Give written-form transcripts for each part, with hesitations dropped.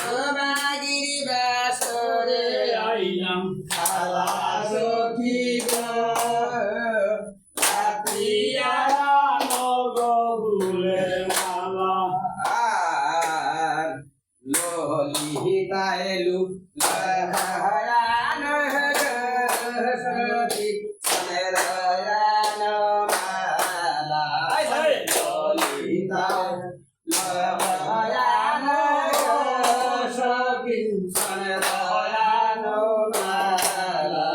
বাগিরি বাসরে আইলাম খালা সখী গো পাতিয়া নগরুলের মালা আর ললিতায় লুক লহায়ান সখী সনরায়ান মালা ললিতায় লহায়ান সখী সনরায়ান মালা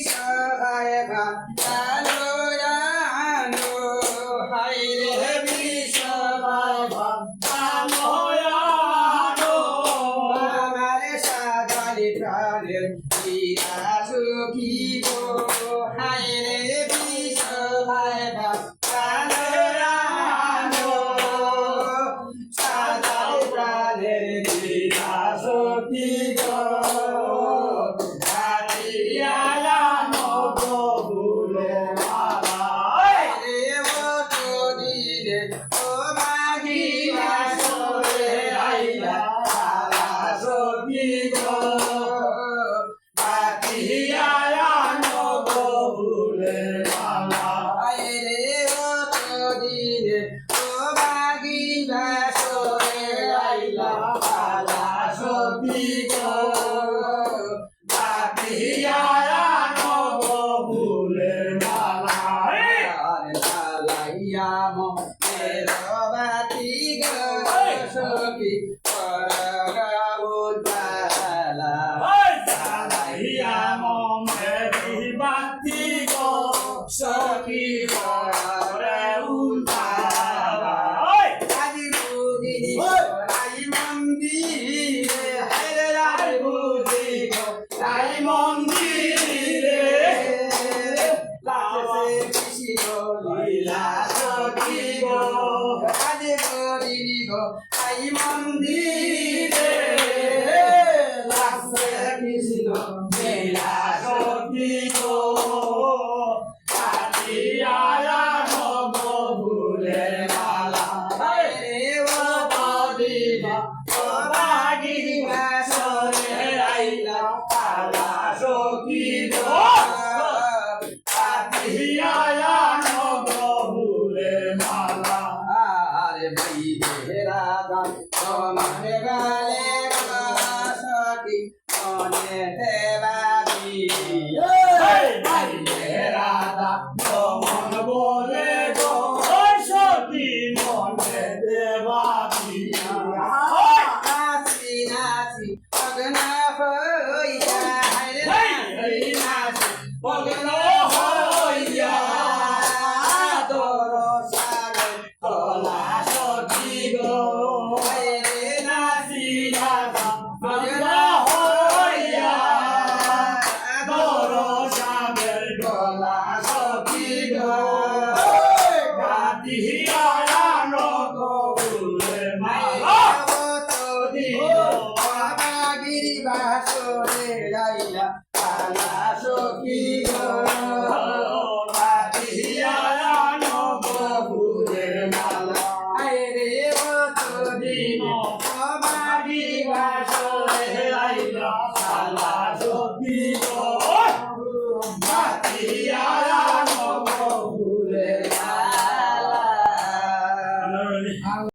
সহায় ভালো জানো হাই রে বিশ্বভায় ভালো জানো আমার সাজালি প্রাণের পিতা সুখী গো হাই রে বিশ্বভায় ভালো জানো সাজালি প্রাণের পিতা সুখী গো Saki para untala, adi budini ai mandire, hai budini ai mandire, la se kishiro lila saki go, adi budini go ai mandire, la se kishiro lila saki go. Hey,